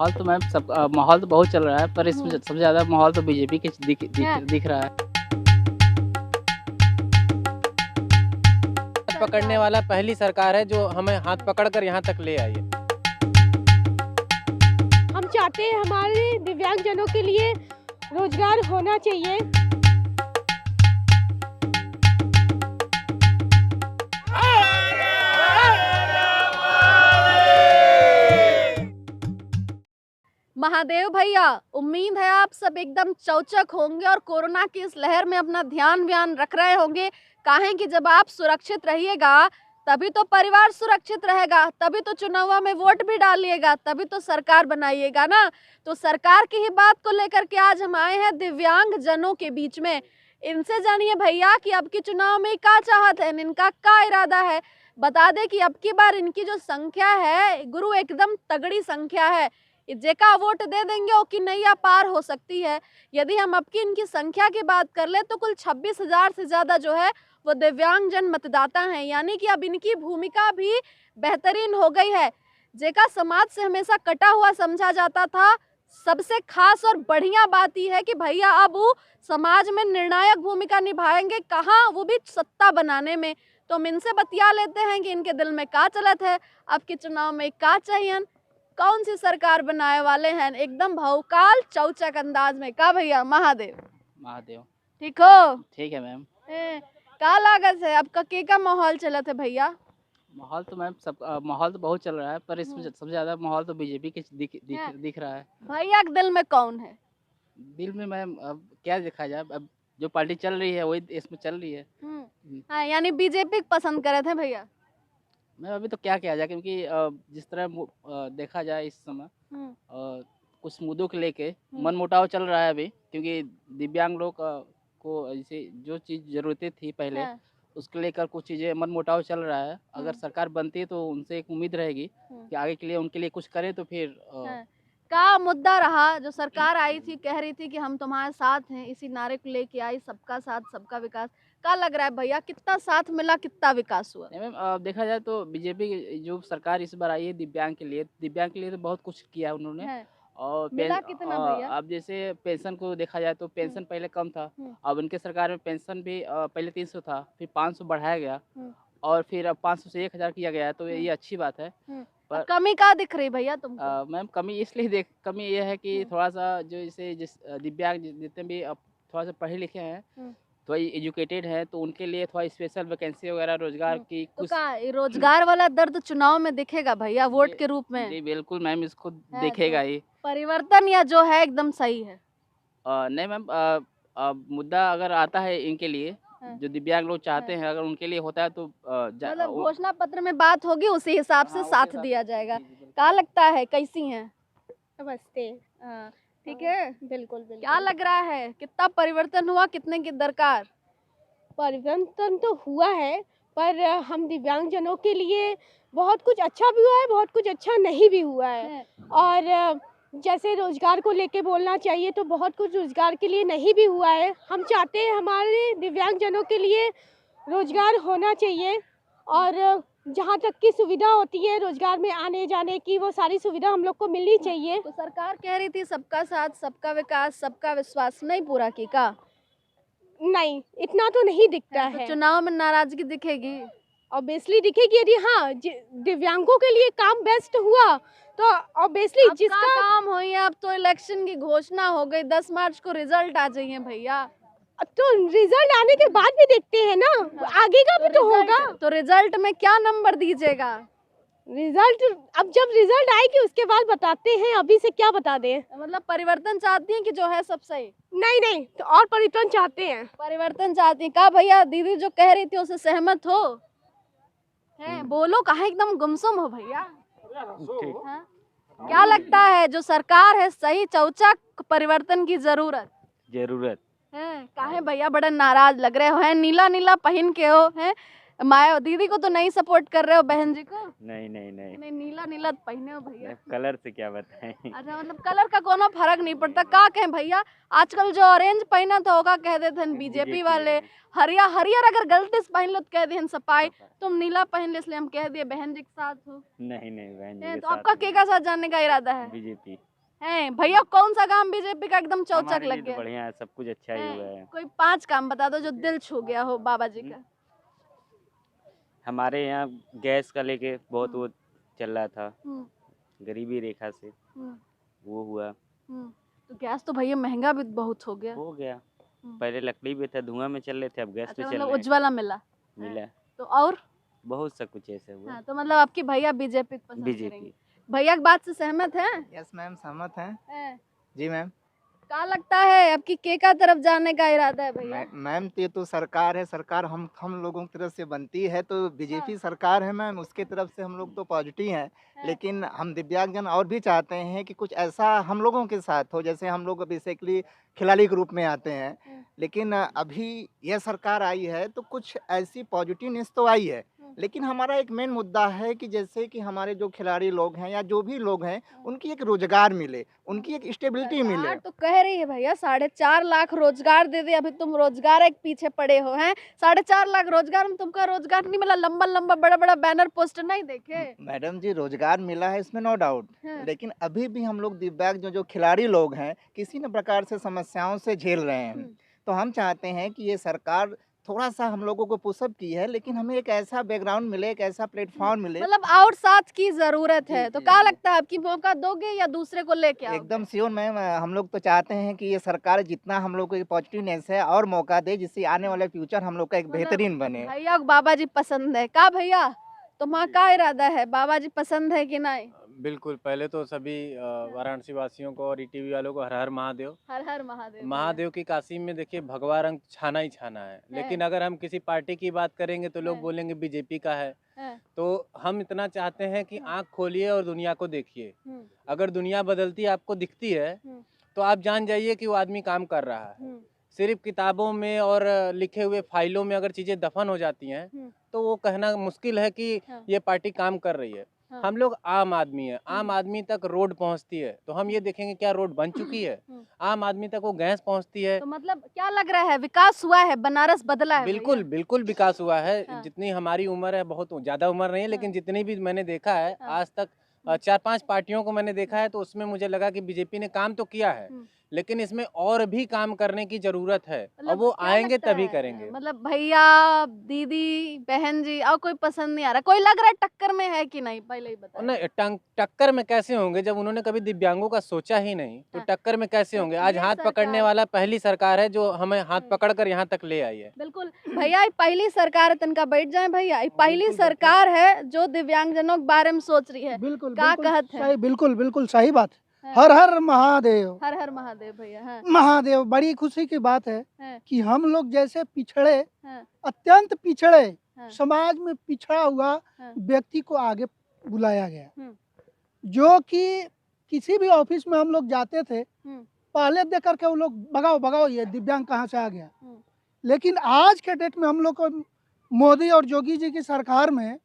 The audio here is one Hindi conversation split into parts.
माहौल तो मैम माहौल तो बहुत चल रहा है, पर इसमें हम्म। सबसे ज़्यादा माहौल तो बीजेपी के हाँ। दिख रहा है। हाथ पकड़ने वाला पहली सरकार है जो हमें हाथ पकड़कर यहाँ तक ले आई है। हम चाहते हैं हमारे दिव्यांगजनों के लिए रोजगार होना चाहिए। महादेव भैया, उम्मीद है आप सब एकदम चौचक होंगे और कोरोना की इस लहर में अपना ध्यान रख रहे होंगे। काहे कि जब आप सुरक्षित रहिएगा तभी तो परिवार सुरक्षित रहेगा, तभी तो चुनाव में वोट भी डालिएगा, तभी तो सरकार बनाइएगा ना। तो सरकार की ही बात को लेकर के आज हम आए हैं दिव्यांग जनों के बीच में। इनसे जानिए भैया कि अब के चुनाव में क्या चाहत है, इनका क्या इरादा है। बता दें कि अब की बार इनकी जो संख्या है गुरु एकदम तगड़ी संख्या है। जेका वोट दे देंगे वो की नैया पार हो सकती है। यदि हम अब की इनकी संख्या की बात कर ले तो कुल 26,000 से ज्यादा जो है वो दिव्यांगजन मतदाता हैं, यानी कि अब इनकी भूमिका भी बेहतरीन हो गई है। जेका समाज से हमेशा कटा हुआ समझा जाता था, सबसे खास और बढ़िया बात यह है कि भैया अब वो समाज में निर्णायक भूमिका निभाएंगे, कहाँ वो भी सत्ता बनाने में। तो हम इनसे बतिया लेते हैं कि इनके दिल में क्या चलत है, अब के चुनाव में क्या चाहिए, कौन सी सरकार बनाए वाले हैं। एकदम भौकाल चौचक अंदाज में का भैया। महादेव ठीक हो? ठीक है मैम। का लागत है आपका का माहौल चलत है भैया? माहौल तो मैम माहौल तो बहुत चल रहा है, पर इसमें सबसे ज़्यादा माहौल तो बीजेपी के हाँ। दिख रहा है। भैया के दिल में कौन है? दिल में मैम अब क्या देखा जाए, अब जो पार्टी चल रही है वही इसमें चल रही है। हाँ, यानी बीजेपी पसंद करे थे भैया। मैम अभी तो क्या किया जाए, क्योंकि जिस तरह देखा जाए इस समय कुछ मुद्दों को लेके मनमुटाव चल रहा है अभी, क्योंकि दिव्यांग लोग को जैसे जो चीज़ ज़रूरतें थी पहले हाँ। उसको लेकर कुछ चीज़ें मनमुटाव चल रहा है। अगर सरकार बनती है तो उनसे एक उम्मीद रहेगी कि आगे के लिए उनके लिए कुछ करें, तो फिर का मुद्दा रहा जो सरकार आई थी, कह रही थी कि हम तुम्हारे साथ हैं, इसी नारे को लेके आई, सबका साथ सबका विकास। क्या लग रहा है भैया, कितना साथ मिला, कितना विकास हुआ? मैम देखा जाए तो बीजेपी की जो सरकार इस बार आई है दिव्यांग के लिए तो बहुत कुछ किया उन्होंने। और मिला कितना भैया? अब जैसे पेंशन को देखा जाए तो पेंशन पहले कम था, अब उनके सरकार में पेंशन भी पहले 300 था, फिर 500 बढ़ाया गया और फिर अब 500 से 1000 किया गया है, तो ये अच्छी बात है। पर कमी क्या दिख रही भैया तुमको? मैम कमी ये है कि थोड़ा सा जो जिस दिव्यांग जितने भी अब थोड़ा सा पढ़े लिखे हैं, थोड़ा एजुकेटेड है, तो उनके लिए थोड़ा स्पेशल वैकेंसी वगैरह रोजगार की तो कुछ रोजगार वाला दर्द चुनाव में दिखेगा भैया वोट के रूप में? जी बिल्कुल मैम, इसको है देखेगा तो ही। परिवर्तन या जो है एकदम सही है? नहीं मैम, मुद्दा अगर आता है इनके लिए, जो दिव्यांग लोग चाहते हैं, अगर उनके लिए होता है तो मतलब घोषणा पत्र में बात होगी, उसी हिसाब से साथ दिया जाएगा। क्या लगता है, कैसी हैं? नमस्ते। ठीक है, बिल्कुल क्या लग रहा है, कितना परिवर्तन हुआ, कितने की दरकार? परिवर्तन तो हुआ है, पर हम दिव्यांगजनों के लिए बहुत कुछ अच्छा भी हुआ है, बहुत कुछ अच्छा नहीं भी हुआ है। और जैसे रोजगार को लेके बोलना चाहिए तो बहुत कुछ रोजगार के लिए नहीं भी हुआ है। हम चाहते हैं हमारे दिव्यांगजनों के लिए रोजगार होना चाहिए, और जहाँ तक की सुविधा होती है रोजगार में आने जाने की, वो सारी सुविधा हम लोग को मिलनी चाहिए। तो सरकार कह रही थी सबका साथ सबका विकास सबका विश्वास, नहीं पूरा की का? नहीं, इतना तो नहीं दिखता तो है। चुनाव में नाराजगी दिखेगी? ऑब्वियसली दिखेगी। यदि हाँ दिव्यांगों के लिए काम बेस्ट हुआ तो ऑब्वियसली जिसका काम हुई है। अब तो इलेक्शन की घोषणा हो गई, 10 मार्च को रिजल्ट आ जाइए भैया। तो रिजल्ट आने के बाद भी देखते हैं ना, आगे का भी तो होगा। तो रिजल्ट में क्या नंबर दीजिएगा? रिजल्ट अब जब रिजल्ट आएगी उसके बाद बताते हैं, अभी से क्या बता दें। मतलब परिवर्तन चाहती हैं कि जो है सब सही? नहीं, तो और परिवर्तन चाहते हैं। परिवर्तन चाहती हैं का भैया? दीदी जो कह रही थी उससे सहमत हो? हैं, बोलो, कहाँ एकदम गुमसुम हो भैया? हाँ? क्या लगता है जो सरकार है सही, चौचक परिवर्तन की जरूरत है? काहे भैया बड़ा नाराज लग रहे हो, हैं नीला नीला पहन के हो, हैं माया दीदी को तो नहीं सपोर्ट कर रहे हो, बहन जी को? नहीं नीला नीला पहने हो भैया। कलर से क्या बताएं। अच्छा, मतलब कलर का कोनो फर्क नहीं पड़ता का? कहें भैया आजकल जो ऑरेंज पहना था होगा कह देते हैं बीजेपी वाले, हरियर अगर गलती से पहन लो तो कह दें सपाई, तुम नीला पहन ले इसलिए हम कह दिए बहन जी के साथ हो। नहीं बहन जी तो आपका के का साथ जाने का इरादा है? बीजेपी। हैं भैया, कौन सा काम बीजेपी का एकदम चौचक हमारे लग लिए तो गया? बढ़िया है, सब कुछ अच्छा ही हुआ है। कोई 5 काम बता दो जो दिल छू गया हो बाबा जी का। हमारे यहाँ गैस का लेके बहुत वो चल रहा था, हम्म, गरीबी रेखा से हम्म, वो हुआ, तो गैस तो भैया महंगा भी बहुत हो गया। हो गया। हम्म। पहले लकड़ी पे था, धुआं में चल रहे थे, अब गैस पे अच्छा, चल मतलब रहे हैं। उज्ज्वला मिला। मिला तो और बहुत सा कुछ ऐसा हुआ। हाँ, तो मतलब आपकी भैया बीजेपी पसंद करेंगे। बीजेपी भैया की बात से सहमत हैं? यस मैम, सहमत हैं। हैं। जी मैम। क्या लगता है आपकी केका तरफ जाने का इरादा है भैया? मैम ये तो सरकार है, सरकार हम लोगों की तरफ से बनती है, तो बीजेपी सरकार है मैम, उसके तरफ से हम लोग तो पॉजिटिव हैं। लेकिन हम दिव्यांगजन और भी चाहते हैं कि कुछ ऐसा हम लोगों के साथ हो, जैसे हम लोग बेसिकली खिलाड़ी के रूप में आते हैं, लेकिन अभी यह सरकार आई है तो कुछ ऐसी पॉजिटिवनेस तो आई है, लेकिन हमारा एक मेन मुद्दा है कि जैसे कि हमारे जो खिलाड़ी लोग हैं या जो भी लोग हैं, उनकी एक रोजगार मिले, उनकी एक स्टेबिलिटी मिले। सरकार तो कह रही है भैया 4.5 लाख रोजगार दे दे, अभी तुम रोजगार एक पीछे पड़े हो हैं। 4.5 लाख रोजगार में तुमका रोजगार नहीं मिला, लंबा लंबा बड़ा बड़ा बैनर पोस्टर नहीं देखे? मैडम जी, रोजगार मिला है इसमें नो डाउट, हाँ। लेकिन अभी भी हम लोग दिव्यांग जो खिलाड़ी लोग हैं किसी न प्रकार से समस्याओं से झेल रहे हैं। तो हम चाहते हैं कि ये सरकार थोड़ा सा हम लोगों को पुशअप की है, लेकिन हमें एक ऐसा बैकग्राउंड मिले, एक ऐसा प्लेटफॉर्म मिले। मतलब और साथ की जरूरत है। जी, तो जी, क्या जी। लगता है आपकी मौका दोगे या दूसरे को लेके आओगे? एकदम श्योर मैम, हम लोग तो चाहते हैं कि ये सरकार जितना हम लोग को पॉजिटिवनेस है और मौका दे, जिससे आने वाले फ्यूचर हम लोग का एक मतलब बेहतरीन बने। भैया को बाबा जी पसंद है का भैया? तुम्हारा क्या इरादा है, बाबा जी पसंद है कि नहीं? बिल्कुल। पहले तो सभी वाराणसी वासियों को और ईटीवी वालों को हर हर महादेव। हर हर महादेव। महादेव की काशी में देखिए भगवा रंग छाना ही छाना है, लेकिन अगर हम किसी पार्टी की बात करेंगे तो लोग बोलेंगे बीजेपी का है। तो हम इतना चाहते हैं कि आंख खोलिए और दुनिया को देखिए। अगर दुनिया बदलती आपको दिखती है तो आप जान जाइए कि वो आदमी काम कर रहा है। सिर्फ किताबों में और लिखे हुए फाइलों में अगर चीजें दफन हो जाती हैं तो वो कहना मुश्किल है कि ये पार्टी काम कर रही है। हम लोग आम आदमी है, आम आदमी तक रोड पहुंचती है तो हम ये देखेंगे क्या रोड बन चुकी है, आम आदमी तक वो गैस पहुंचती है। तो मतलब क्या लग रहा है, विकास हुआ है, बनारस बदला है? बिल्कुल बिल्कुल विकास हुआ है। हाँ। जितनी हमारी उम्र है, बहुत ज्यादा उम्र नहीं है, लेकिन जितनी भी मैंने देखा है हाँ। आज तक 4-5 पार्टियों को मैंने देखा है तो उसमें मुझे लगा कि बीजेपी ने काम तो किया है, लेकिन इसमें और भी काम करने की जरूरत है और मतलब वो क्या आएंगे लगता तभी है? करेंगे। मतलब भैया, दीदी, बहन जी और कोई पसंद नहीं आ रहा? कोई लग रहा है टक्कर में है कि नहीं, पहले ही बता। नहीं, टक्कर में कैसे होंगे जब उन्होंने कभी दिव्यांगों का सोचा ही नहीं, तो हाँ। टक्कर में कैसे तो होंगे? आज ये हाथ पकड़ने सरकार- वाला पहली सरकार है जो हमें हाथ पकड़ कर यहाँ तक ले आई है। बिल्कुल भैया, ये पहली सरकार है, तनका बैठ जाए भैया, ये पहली सरकार है जो दिव्यांगजनों के बारे में सोच रही है। बिल्कुल क्या बिल्कुल कहत है? सही, बिल्कुल बिल्कुल सही बात है। हाँ। हर हर महादेव। हर हर महादेव भैया। हाँ। महादेव, बड़ी खुशी की बात है हाँ। कि हम लोग जैसे पिछड़े, हाँ। अत्यंत पिछड़े हाँ। समाज में पिछड़ा हुआ हाँ। व्यक्ति को आगे बुलाया गया, हम्म। जो कि किसी भी ऑफिस में हम लोग जाते थे, पहले देख करके वो लोग भगाओ भगाओ, ये दिव्यांग कहाँ से आ गया। लेकिन आज के डेट में हम लोग को मोदी और योगी जी की सरकार में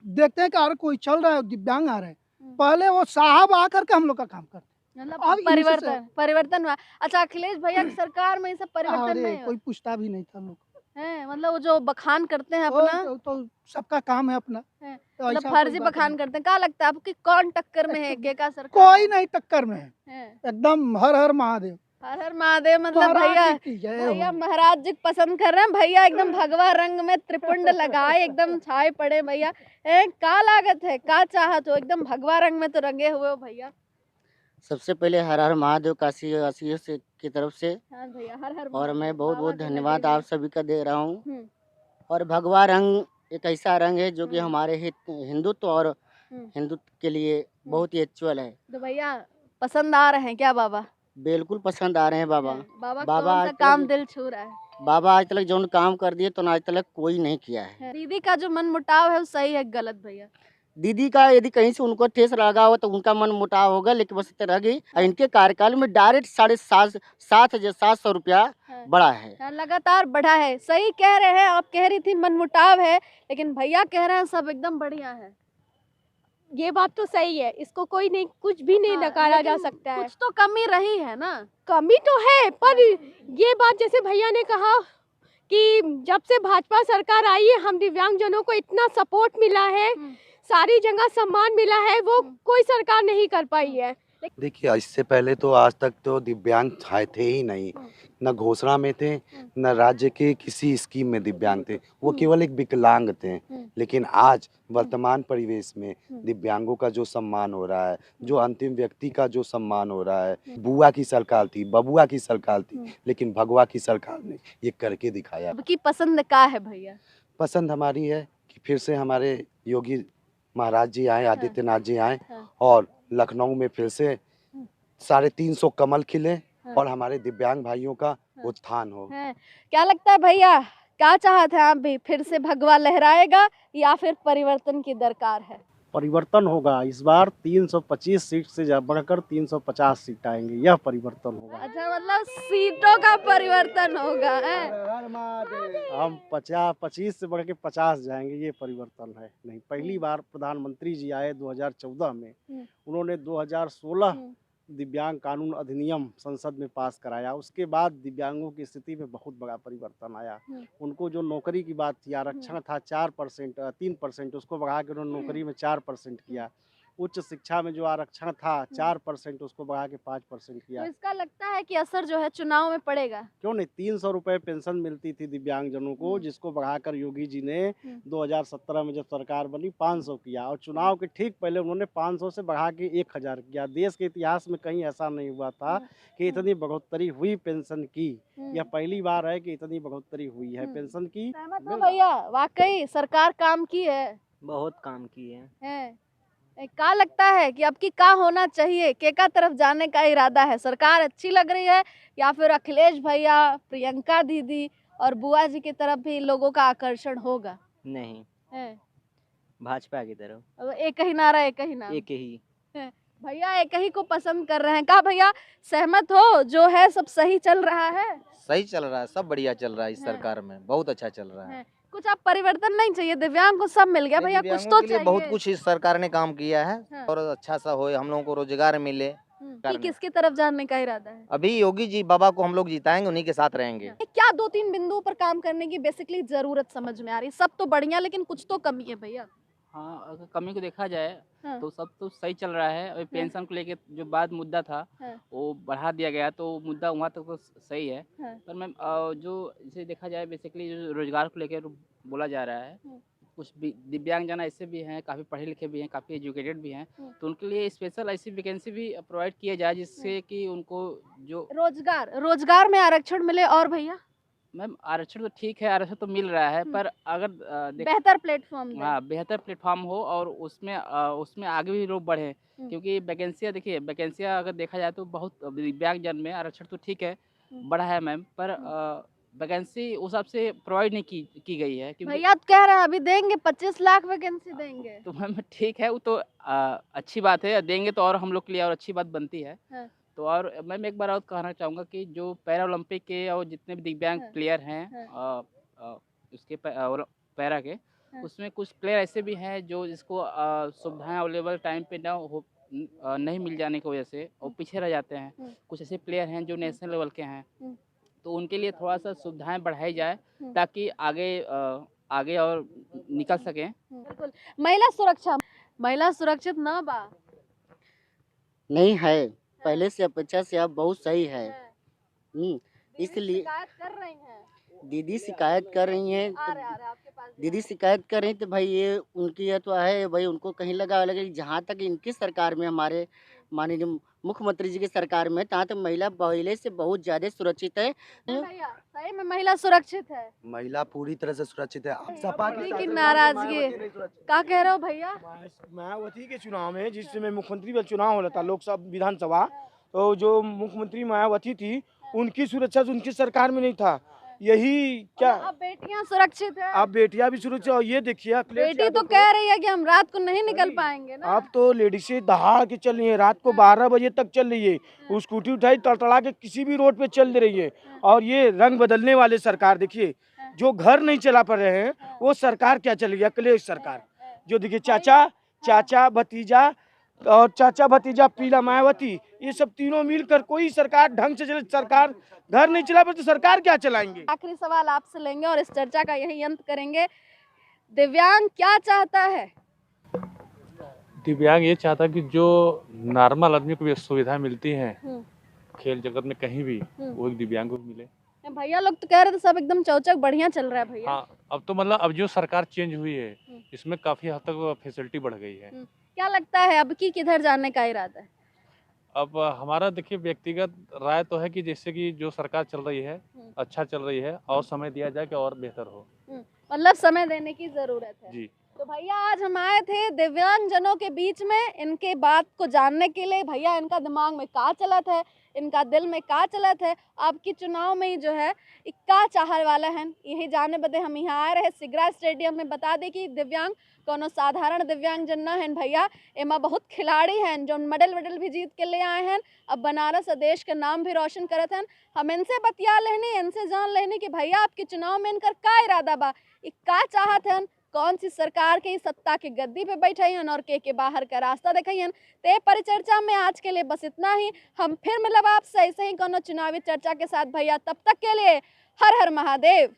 देखते हैं कि अगर कोई चल रहा है दिव्यांग आ रहे हैं, पहले वो साहब आकर के हम लोग का काम करते। मतलब अब इनसे परिवर्तन हुआ। अच्छा, अखिलेश भैया की सरकार में ये सब परिवर्तन अरे नहीं हुआ कोई पूछता भी नहीं था लोग। है? मतलब वो जो बखान करते हैं अपना, तो सबका काम है अपना। है। तो मतलब ऐसा फर्जी कोई बात बखान नहीं। करते हैं। क्या लगता है आपको कि कौन टक्कर में है, के का सरकार? कोई नहीं टक्कर में है, है। एकदम हर हर महादेव। हर हर महादेव। मतलब महाराज भैया, जी की जय हो। भैया महाराज जी को पसंद कर रहे हैं भैया, एकदम भगवा रंग में त्रिपुंड लगाए एकदम छाए पड़े भैया। का लागत है, का चाहत हो, एकदम भगवा रंग में तो रंगे हुए हो भैया। सबसे पहले हर हर महादेव काशी वासियों से की तरफ से, हाँ भैया, हर हर और महादेव। मैं बहुत बाबा बहुत के धन्यवाद लगे आप सभी का दे रहा हूँ। हम्म। और भगवा रंग एक ऐसा रंग है जो कि हम्म। हमारे हिंदुत्व और हिंदुत्व के लिए बहुत ही एक्चुअल है। तो भैया पसंद आ रहे हैं क्या बाबा? बिल्कुल पसंद आ रहे हैं बाबा। बाबा बाबा कौन सा आज तक- काम दिल छू रहा है? बाबा आज तक जो काम कर दिए तो आज तक कोई नहीं किया है। दीदी का जो मन मुटाव है वो सही है गलत भैया? दीदी का यदि कहीं से उनको ठेस लगा हो तो उनका मन मुटाव होगा, लेकिन बस इतना रह गई। और इनके कार्यकाल में डायरेक्ट 7,500 रुपया हाँ। बढ़ा है। हाँ, लगातार बढ़ा है। सही कह रहे हैं आप, कह रही थी मन मुटाव है, लेकिन भैया कह रहे हैं सब एकदम बढ़िया है। ये बात तो सही है, इसको कोई नहीं, कुछ भी नहीं हाँ, नकारा जा लेकिन सकता है। कुछ तो कमी रही है ना? कमी तो है, पर ये बात जैसे भैया ने कहा कि जब से भाजपा सरकार आई है, हम दिव्यांगजनों को इतना सपोर्ट मिला है, सारी जगह सम्मान मिला है, वो कोई सरकार नहीं कर पाई है। देखिए इससे पहले तो आज तक तो दिव्यांग थे ही नहीं, न घोषणा में थे, न राज्य के किसी स्कीम में दिव्यांग थे, वो केवल एक विकलांग थे। लेकिन आज वर्तमान परिवेश में दिव्यांगों का जो सम्मान हो रहा है, जो अंतिम व्यक्ति का जो सम्मान हो रहा है, बुआ की सरकार थी, बबुआ की सरकार थी, लेकिन भगवा की सरकार ने ये करके दिखाया। आपकी पसंद का है भैया? पसंद हमारी है कि फिर से हमारे योगी महाराज जी आए, आदित्यनाथ जी आए और लखनऊ में फिर से 350 कमल खिले और हमारे दिव्यांग भाइयों का उत्थान हो। क्या लगता है भैया, क्या चाहते हैं आप भी, फिर से भगवा लहराएगा या फिर परिवर्तन की दरकार है? परिवर्तन होगा इस बार। 325 सीट से बढ़कर 350 सीट आएंगे, यह परिवर्तन होगा। अच्छा, मतलब सीटों का परिवर्तन होगा है? हम 25 से बढ़ के 50 जाएंगे, ये परिवर्तन है। नहीं, पहली बार प्रधानमंत्री जी आए 2014 में, उन्होंने 2016 दिव्यांग कानून अधिनियम संसद में पास कराया। उसके बाद दिव्यांगों की स्थिति में बहुत बड़ा परिवर्तन आया। उनको जो नौकरी की बात थी, आरक्षण था 4% 3%, उसको बढ़ा के उन्होंने नौकरी में 4% किया। उच्च शिक्षा में जो आरक्षण था 4%, उसको बढ़ा के 5% किया। तो इसका लगता है कि असर जो है चुनाव में पड़ेगा? क्यों नहीं, 300 रुपए पेंशन मिलती थी दिव्यांगजनों को, जिसको बढ़ाकर योगी जी ने 2017 में जब सरकार बनी 500 किया, और चुनाव के ठीक पहले उन्होंने 500 से बढ़ा के 1000 किया। देश के इतिहास में कहीं ऐसा नहीं हुआ था कि इतनी बढ़ोतरी हुई पेंशन की। यह पहली बार है कि इतनी बढ़ोतरी हुई है पेंशन की। सहमत हो भैया? वाकई सरकार काम की है, बहुत काम की है। क्या लगता है कि अब की क्या होना चाहिए, केका तरफ जाने का इरादा है? सरकार अच्छी लग रही है या फिर अखिलेश भैया, प्रियंका दीदी और बुआ जी की तरफ भी लोगों का आकर्षण होगा? नहीं, है भाजपा की तरफ। अब एक ही नारा, एक ही नाम, एक ही भैया एक ही को पसंद कर रहे हैं। क्या भैया सहमत हो, जो है सब सही चल रहा है? सही चल रहा है, सब बढ़िया चल रहा है इस सरकार में, बहुत अच्छा चल रहा है। कुछ आप परिवर्तन नहीं चाहिए? दिव्यांग को सब मिल गया भैया, कुछ तो चाहिए। बहुत कुछ इस सरकार ने काम किया है और अच्छा सा हो, हम लोगों को रोजगार मिले। कि किसकी तरफ जाने का इरादा है? अभी योगी जी बाबा को हम लोग जिताएंगे, उन्हीं के साथ रहेंगे। क्या 2-3 बिंदुओं पर काम करने की बेसिकली जरूरत समझ में आ रही है? सब तो बढ़िया, लेकिन कुछ तो कमी है भैया। हाँ, अगर कमी को देखा जाए तो सब तो सही चल रहा है। अभी पेंशन को लेके जो बाद मुद्दा था वो बढ़ा दिया गया, तो मुद्दा वहाँ तक तो सही है। पर मैम जो इसे देखा जाए बेसिकली जो रोजगार को लेकर बोला जा रहा है, कुछ दिव्यांग जन ऐसे भी हैं, काफ़ी पढ़े लिखे भी हैं, काफ़ी एजुकेटेड भी हैं, तो उनके लिए स्पेशल ऐसी वैकेंसी भी प्रोवाइड किया जाए जिससे कि उनको जो रोजगार में आरक्षण मिले। और भैया मैम आरक्षण तो ठीक है, आरक्षण तो मिल रहा है, पर अगर बेहतर प्लेटफॉर्म, हाँ बेहतर प्लेटफॉर्म हो और उसमें आगे भी लोग बढ़े, क्योंकि वैकेंसियाँ देखिए, वैकेंसियाँ अगर देखा जाए तो बहुत दिव्यांग जन में आरक्षण तो ठीक है बढ़ा है मैम, पर वैकेंसी उस हिसाब से प्रोवाइड नहीं की गई है। भैया तो कह रहे हैं अभी देंगे 25 लाख वैकेंसी देंगे, तो मैम ठीक है, वो तो अच्छी बात है, देंगे तो और हम लोग के लिए और अच्छी बात बनती है। तो और मैम एक बार और कहना चाहूँगा कि जो पैरा ओलंपिक के और जितने भी दिव्यांग प्लेयर हैं उसके पैरा के, उसमें कुछ प्लेयर ऐसे भी हैं जो जिसको सुविधाएं अवेलेबल टाइम पे नहीं मिल जाने की वजह से और पीछे रह जाते हैं। कुछ ऐसे प्लेयर हैं जो नेशनल लेवल के हैं, तो उनके लिए थोड़ा सा सुविधाएं बढ़ाई जाए ताकि आगे और निकल सकें। बिल्कुल। महिला सुरक्षित ना बा नहीं है, पहले से अपेक्षा से अब बहुत सही है। इसलिए दीदी शिकायत कर रही हैं, दीदी शिकायत कर रही तो भाई ये उनकी है तो है भाई, उनको कहीं लगा लगे। जहाँ तक इनकी सरकार में, हमारे माननीय मुख्यमंत्री जी की सरकार में, तहाँ तक महिला पहले से बहुत ज्यादा सुरक्षित है। सही में महिला सुरक्षित है? महिला पूरी तरह से सुरक्षित है। सपा की नाराजगी क्या कह रहे हो भैया? मायावती के चुनाव में, जिस समय मुख्यमंत्री का चुनाव हो रहा था लोकसभा विधानसभा, तो जो मुख्यमंत्री मायावती थी उनकी सुरक्षा उनकी सरकार में नहीं था। यही क्या अब बेटियां सुरक्षित है? अब बेटियां भी सुरक्षित। और ये देखिए बेटी तो कह रही है कि हम रात को नहीं निकल पाएंगे ना। अब तो लेडीज दहाड़ के चल रही है, रात को 12 बजे तक चल रही है, स्कूटी उठाई तड़तड़ा के किसी भी रोड पे चल रही है। और ये रंग बदलने वाले सरकार देखिए, जो घर नहीं चला पा रहे हैं वो सरकार क्या चल रही है, अखिलेश सरकार। जो देखिए चाचा भतीजा और चाचा भतीजा पीला मायावती, ये सब तीनों मिलकर कोई सरकार ढंग से चले, सरकार घर नहीं चला पर तो सरकार क्या चलाएंगे। आखिरी सवाल आपसे लेंगे और इस चर्चा का यही अंत करेंगे। दिव्यांग क्या चाहता है? दिव्यांग ये चाहता कि जो नॉर्मल आदमी को भी सुविधा मिलती है खेल जगत में कहीं भी वो एक दिव्यांग को भी मिले। भैया लोग तो कह रहे थे सब एकदम चौचक बढ़िया चल रहा है भैया। हाँ, अब तो मतलब अब जो सरकार चेंज हुई है इसमें काफी हद तक फैसिलिटी बढ़ गई है। क्या लगता है अब की किधर जाने का इरादा है? अब हमारा देखिए व्यक्तिगत राय तो है कि जैसे कि जो सरकार चल रही है अच्छा चल रही है और समय दिया जाए कि और बेहतर हो। मतलब समय देने की जरूरत है जी। तो भैया आज हम आए थे दिव्यांग जनों के बीच में इनके बात को जानने के लिए। भैया इनका दिमाग में का चलत है, इनका दिल में का चलत है, आपकी चुनाव में ही जो है का चाहल वाला है, यही जानने बदे हम यहाँ आए रहे सिगरा स्टेडियम में। बता दें कि दिव्यांग कोनो साधारण दिव्यांग जन न है भैया, एमा बहुत खिलाड़ी हैं जो मेडल वेडल भी जीत के ले आए हैं। अब बनारस देश का नाम भी रोशन करत हैं। हम इनसे बतिया लेनी, इनसे जान लेनी कि भैया आपके चुनाव में इनकर का इरादा बा, का चाहत हैं, कौन सी सरकार के सत्ता के गद्दी पे बैठे हैं और के बाहर का रास्ता दिखाई। ते परिचर्चा में आज के लिए बस इतना ही। हम फिर मिलब आपसे ऐसे ही कोनो चुनावी चर्चा के साथ भैया। तब तक के लिए हर हर महादेव।